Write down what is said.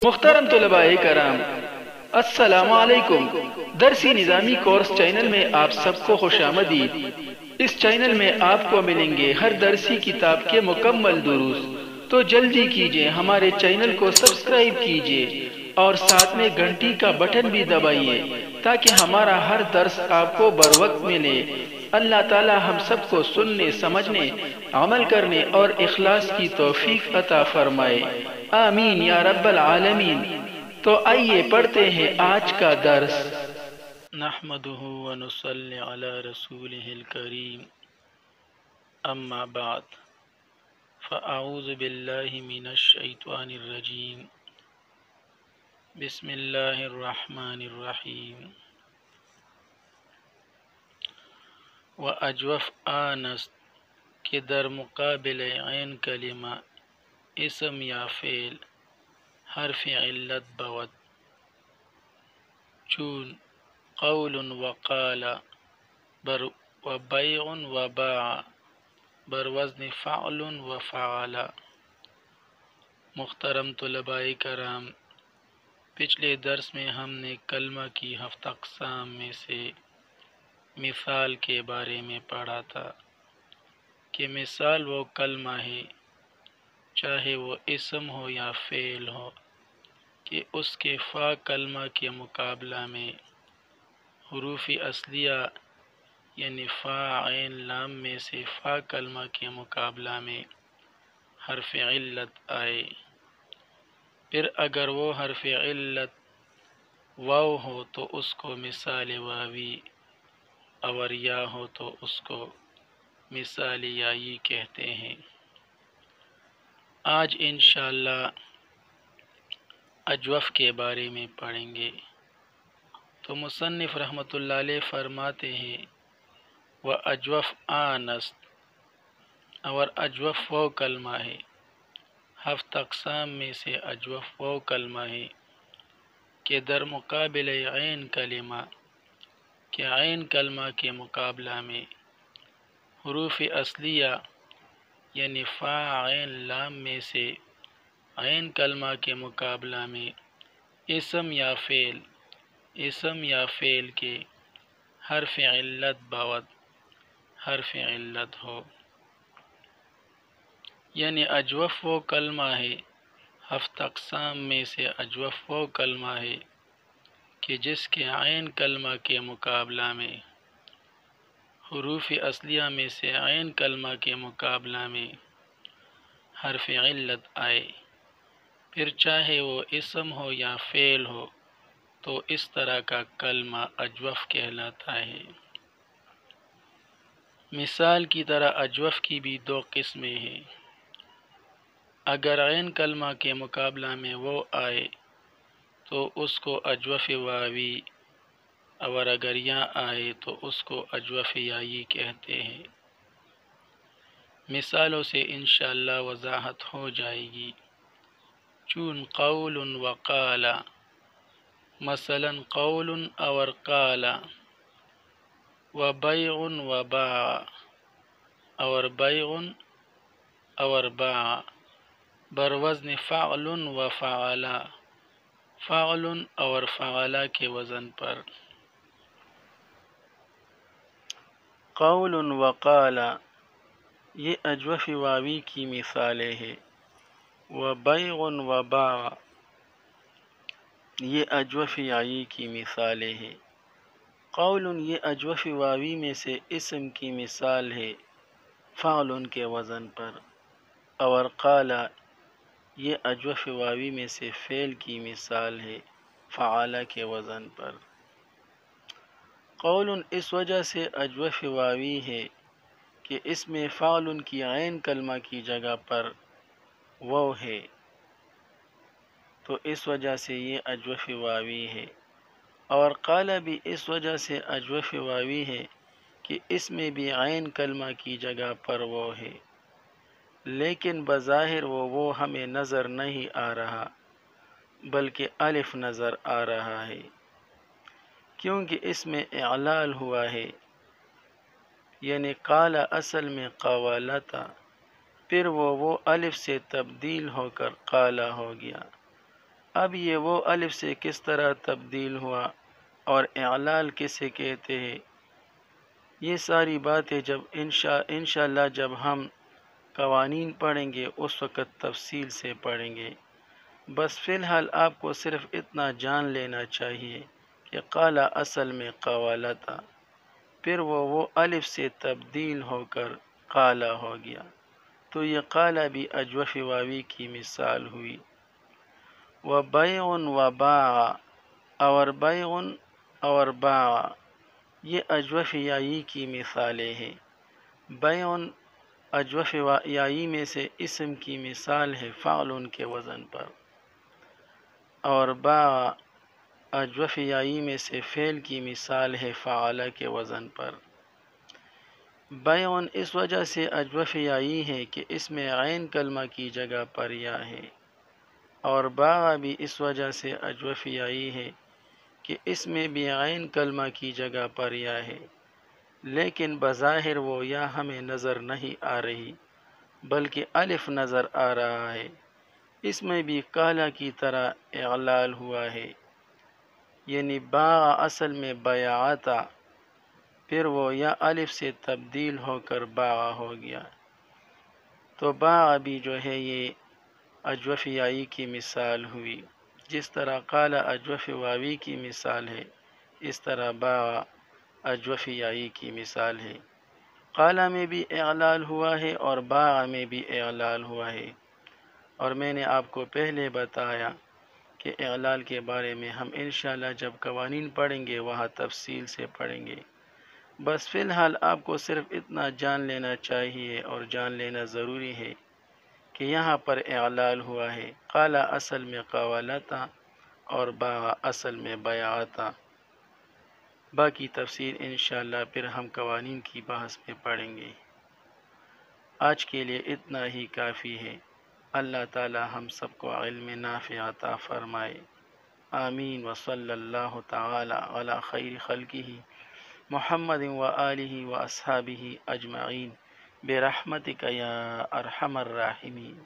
محترم طلباء کرام، السلام علیکم۔ درسی نظامی کورس چینل میں آپ سب کو خوش آمدید۔ اس چینل میں آپ کو ملیں گے ہر درسی کتاب کے مکمل دروس، تو جلدی کیجئے ہمارے چینل کو سبسکرائب کیجئے اور ساتھ میں گھنٹی کا بٹن بھی دبائیے تاکہ ہمارا ہر درس آپ کو بروقت ملے۔ اللہ تعالی ہم سب کو سننے، سمجھنے، عمل کرنے اور اخلاص کی توفیق عطا فرمائے، آمین یا رب العالمین۔ تو آئیے پڑھتے ہیں آج کا درس۔ نحمدہ ونصلی علی رسولہ الکریم، اما بعد فاعوذ باللہ من الشیطان الرجیم، بسم اللہ الرحمن الرحیم۔ وَأَجْوَفْ آنست کے در مقابل عین کلمہ اسم یا فعل حرف علت بود، چون قول وقال بر و بیع و باع بر وزن فعل و فعل۔ محترم طلباء کرام، پچھلے درس میں ہم نے کلمہ کی 7 اقسام میں سے مثال کے بارے میں پڑھا تھا کہ مثال وہ کلمہ ہے، چاہے وہ اسم ہو یا فعل ہو، کہ اس کے فا کلمہ کے مقابلہ میں حروف اصلیہ یعنی فا عین لام میں سے فا کلمہ کے مقابلہ میں حرف علت آئے۔ پھر اگر وہ حرف علت واو ہو تو اس کو مثال واوی، اور یا ہو تو اس کو مثال یائی کہتے ہیں۔ آج انشاءاللہ اجوف کے بارے میں پڑھیں گے۔ تو مصنف رحمۃ اللہ علیہ فرماتے ہیں وَأَجْوَفْ آنست، اور اجوف وہ کلمہ ہے، 7 اقسام میں سے اجوف وہ کلمہ ہے کہ در مقابل عین کلمہ، کہ عین کلمہ کے مقابلہ میں حروف اصلیہ یعنی فا عین لام میں سے عین کلمہ کے مقابلہ میں اسم یا فعل کے حرف علت بود، حرف علت ہو۔ یعنی اجوف وہ کلمہ ہے، 7 اقسام میں سے اجوف وہ کلمہ ہے کہ جس کے عین کلمہ کے مقابلہ میں حروف اصلیہ میں سے عین کلمہ کے مقابلہ میں حرف علت آئے، پھر چاہے وہ اسم ہو یا فعل ہو، تو اس طرح کا کلمہ اجوف کہلاتا ہے۔ مثال کی طرح اجوف کی بھی 2 قسمیں ہیں۔ اگر عین کلمہ کے مقابلہ میں وہ آئے تو اس کو اجوف واوی، اور اگر یا آئے تو اس کو اجوف یائی کہتے ہیں۔ مثالوں سے انشاءاللہ وضاحت ہو جائے گی۔ چون قول وقال، مثلا قول اور قال، و بیع و باع، اور بیع اور باع، بر وزن فعل و فعل، فعل اور فعل کے وزن پر۔ قول وقال یہ اجوف واوی کی مثالیں ہیں، و بیع و باع یہ اجوف یائی کی مثالیں ہیں۔ قول یہ اجوف واوی میں سے اسم کی مثال ہے فعل کے وزن پر، اور قال یہ اجوف واوی میں سے فعل کی مثال ہے فعل کے وزن پر۔ قول اس وجہ سے اجوف واوی ہے کہ اس میں فعل کی عین کلمہ کی جگہ پر واو ہے، تو اس وجہ سے یہ اجوف واوی ہے۔ اور قال بھی اس وجہ سے اجوف واوی ہے کہ اس میں بھی عین کلمہ کی جگہ پر واو ہے، لیکن بظاہر وہ ہمیں نظر نہیں آ رہا بلکہ الف نظر آ رہا ہے، کیونکہ اس میں اعلال ہوا ہے، یعنی قال اصل میں قوالا تھا، پھر وہ الف سے تبدیل ہو کر قالا ہو گیا، اب یہ وہ الف سے کس طرح تبدیل ہوا اور اعلال کسے کہتے ہیں، یہ ساری باتیں جب انشاءاللہ جب ہم قوانین پڑھیں گے اس وقت تفصیل سے پڑھیں گے۔ بس فی الحال آپ کو صرف اتنا جان لینا چاہیے کہ قالا اصل میں قوالا تھا، پھر وہ الف سے تبدیل ہو کر قالا ہو گیا، تو یہ قالا بھی اجوف واوی کی مثال ہوئی۔ وَبَيْعٌ وَبَاعَ اور بیع اور باع، یہ اجوف یائی کی مثالیں ہیں۔ بیع اجوف یائی میں سے اسم کی مثال ہے فعل کے وزن پر، اور باع اجوف یائی میں سے فعل کی مثال ہے فعل کے وزن پر۔ بیع اس وجہ سے اجوف یائی ہے کہ اس میں عین کلمہ کی جگہ پر یا ہے، اور باع بھی اس وجہ سے اجوف یائی ہے کہ اس میں بھی عین کلمہ کی جگہ پر یا ہے، لیکن بظاہر وہ یا ہمیں نظر نہیں آ رہی بلکہ الف نظر آ رہا ہے۔ اس میں بھی قالا کی طرح اعلال ہوا ہے، یعنی باع اصل میں بیع تھا، پھر وہ یا الف سے تبدیل ہو کر باع ہو گیا، تو باع بھی جو ہے یہ اجوف یائی کی مثال ہوئی۔ جس طرح قالا اجوف واوی کی مثال ہے، اس طرح باع اجوف یائی کی مثال ہے۔ قالا میں بھی اعلال ہوا ہے اور باع میں بھی اعلال ہوا ہے، اور میں نے آپ کو پہلے بتایا کہ اعلال کے بارے میں ہم انشاءاللہ جب قوانین پڑھیں گے وہاں تفصیل سے پڑھیں گے۔ بس فی الحال آپ کو صرف اتنا جان لینا چاہیے اور جان لینا ضروری ہے کہ یہاں پر اعلال ہوا ہے، قالا اصل میں قوالا تھا اور باع اصل میں بیع تھا۔ باقی تفسیر انشاءاللہ پھر ہم قوانین کی بحث میں پڑھیں گے۔ آج کے لیے اتنا ہی کافی ہے۔ اللہ تعالی ہم سب کو علم نافع عطا فرمائے، آمین۔ وصلی اللہ تعالی علی خیر خلقہ محمد وآلہ واصحابہ اجمعین برحمتک یا ارحم الراحمین۔